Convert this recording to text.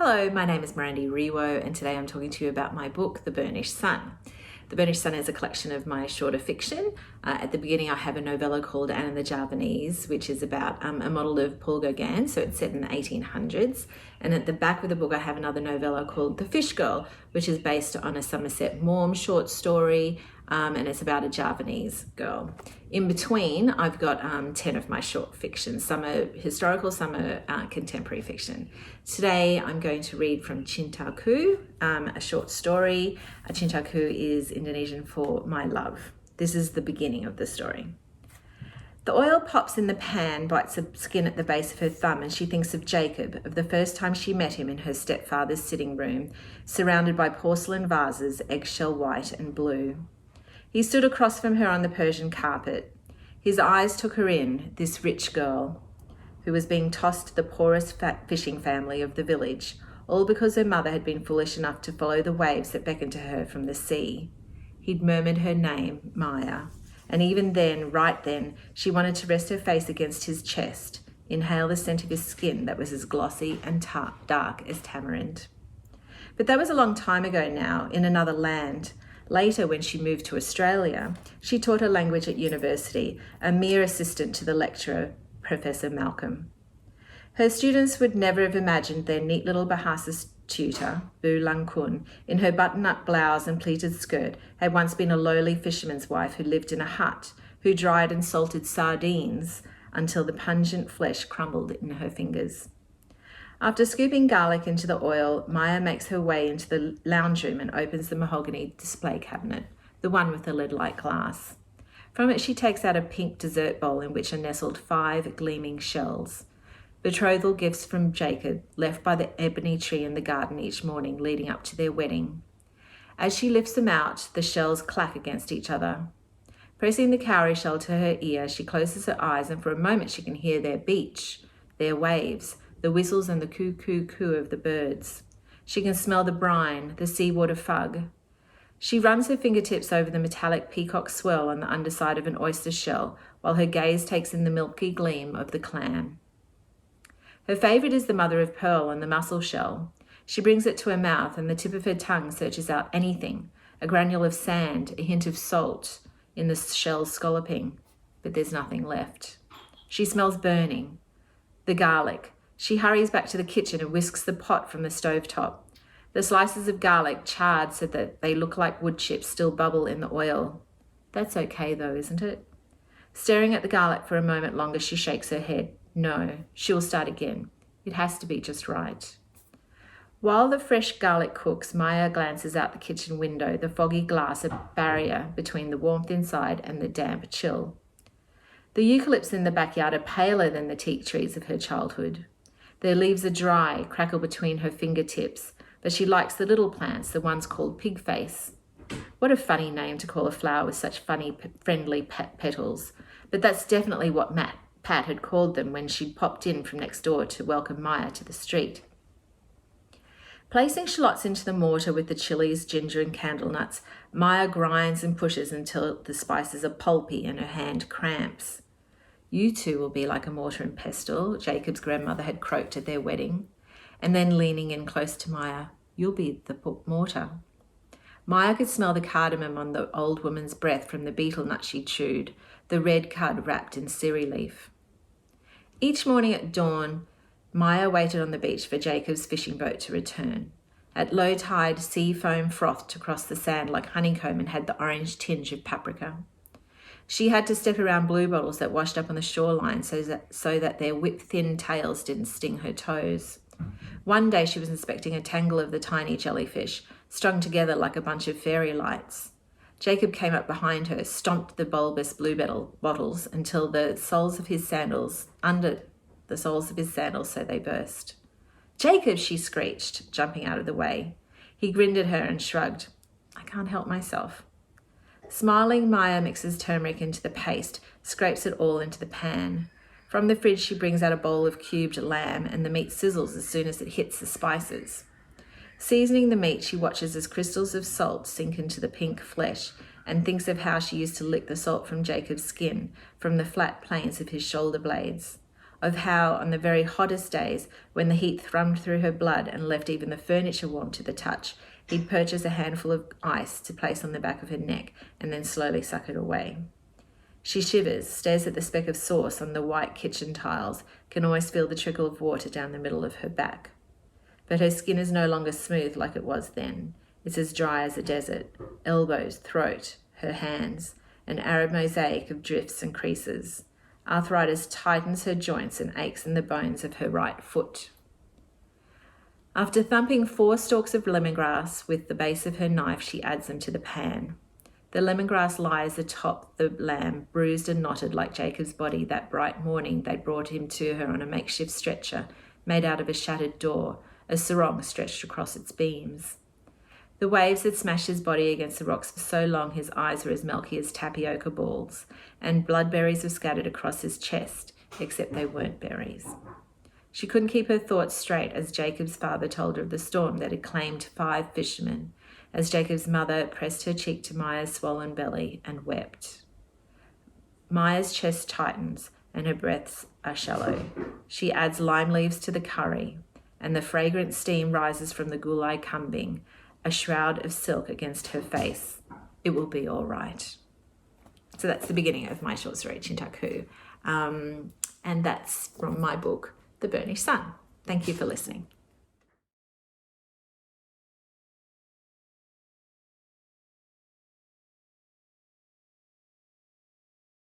Hello, my name is Mirandi Riwoe, and today I'm talking to you about my book, The Burnished Sun. The Burnished Sun is a collection of my shorter fiction. At the beginning, I have a novella called Annah the Javanese, which is about a model of Paul Gauguin, so it's set in the 1800s. And at the back of the book, I have another novella called The Fish Girl, which is based on a Somerset Maugham short story, and it's about a Javanese girl. In between, I've got 10 of my short fiction. Some are historical, some are contemporary fiction. Today, I'm going to read from Cintaku, a short story. Cintaku is Indonesian for my love. This is the beginning of the story. The oil pops in the pan, bites the skin at the base of her thumb, and she thinks of Jacob, of the first time she met him in her stepfather's sitting room, surrounded by porcelain vases, eggshell white and blue. He stood across from her on the Persian carpet. His eyes took her in, this rich girl, who was being tossed to the poorest fishing family of the village, all because her mother had been foolish enough to follow the waves that beckoned to her from the sea. He'd murmured her name, Maya, and even then, right then, she wanted to rest her face against his chest, inhale the scent of his skin that was as glossy and dark as tamarind. But that was a long time ago now, in another land. Later, when she moved to Australia, she taught her language at university, a mere assistant to the lecturer, Professor Malcolm. Her students would never have imagined their neat little Bahasa tutor, Bu Langkun, in her button-up blouse and pleated skirt, had once been a lowly fisherman's wife who lived in a hut, who dried and salted sardines until the pungent flesh crumbled in her fingers. After scooping garlic into the oil, Maya makes her way into the lounge room and opens the mahogany display cabinet, the one with the lead-like glass. From it, she takes out a pink dessert bowl in which are nestled 5 gleaming shells, betrothal gifts from Jacob, left by the ebony tree in the garden each morning leading up to their wedding. As she lifts them out, the shells clack against each other. Pressing the cowrie shell to her ear, she closes her eyes, and for a moment she can hear their beach, their waves, the whistles and the coo-coo-coo of the birds. She can smell the brine, the seawater fug. She runs her fingertips over the metallic peacock swirl on the underside of an oyster shell, while her gaze takes in the milky gleam of the clam. Her favourite is the mother of pearl and the mussel shell. She brings it to her mouth, and the tip of her tongue searches out anything, a granule of sand, a hint of salt in the shell's scalloping, but there's nothing left. She smells burning, the garlic. She hurries back to the kitchen and whisks the pot from the stovetop. The slices of garlic, charred so that they look like wood chips, still bubble in the oil. That's okay though, isn't it? Staring at the garlic for a moment longer, she shakes her head. No, she will start again. It has to be just right. While the fresh garlic cooks, Maya glances out the kitchen window, the foggy glass a barrier between the warmth inside and the damp chill. The eucalypts in the backyard are paler than the teak trees of her childhood. Their leaves are dry, crackle between her fingertips, but she likes the little plants, the ones called pig face. What a funny name to call a flower with such funny, friendly petals. But that's definitely what Pat had called them when she'd popped in from next door to welcome Maya to the street. Placing shallots into the mortar with the chilies, ginger and candle nuts, Maya grinds and pushes until the spices are pulpy and her hand cramps. You two will be like a mortar and pestle, Jacob's grandmother had croaked at their wedding. And then leaning in close to Maya, you'll be the mortar. Maya could smell the cardamom on the old woman's breath from the betel nut she chewed, the red cud wrapped in siri leaf. Each morning at dawn, Maya waited on the beach for Jacob's fishing boat to return. At low tide, sea foam frothed across the sand like honeycomb and had the orange tinge of paprika. She had to step around bluebottles that washed up on the shoreline so that their whip-thin tails didn't sting her toes. One day she was inspecting a tangle of the tiny jellyfish, strung together like a bunch of fairy lights. Jacob came up behind her, stomped the bulbous bluebottle bottles until under the soles of his sandals so they burst. "Jacob," she screeched, jumping out of the way. He grinned at her and shrugged. "I can't help myself." Smiling, Maya mixes turmeric into the paste, scrapes it all into the pan. From the fridge, she brings out a bowl of cubed lamb, and the meat sizzles as soon as it hits the spices. Seasoning the meat, she watches as crystals of salt sink into the pink flesh and thinks of how she used to lick the salt from Jacob's skin, from the flat planes of his shoulder blades. of how on the very hottest days, when the heat thrummed through her blood and left even the furniture warm to the touch, he'd purchase a handful of ice to place on the back of her neck and then slowly suck it away. She shivers, stares at the speck of sauce on the white kitchen tiles, can almost feel the trickle of water down the middle of her back. But her skin is no longer smooth like it was then. It's as dry as a desert. Elbows, throat, her hands, an Arab mosaic of drifts and creases. Arthritis tightens her joints and aches in the bones of her right foot. After thumping 4 stalks of lemongrass with the base of her knife, she adds them to the pan. The lemongrass lies atop the lamb, bruised and knotted like Jacob's body that bright morning they brought him to her on a makeshift stretcher made out of a shattered door, a sarong stretched across its beams. The waves had smashed his body against the rocks for so long his eyes were as milky as tapioca balls, and bloodberries were scattered across his chest, except they weren't berries. She couldn't keep her thoughts straight as Jacob's father told her of the storm that had claimed 5 fishermen, as Jacob's mother pressed her cheek to Maya's swollen belly and wept. Maya's chest tightens and her breaths are shallow. She adds lime leaves to the curry, and the fragrant steam rises from the gulai kambing, a shroud of silk against her face. It will be all right. So that's the beginning of my short story, Chintaku. And that's from my book, The Burnished Sun. Thank you for listening.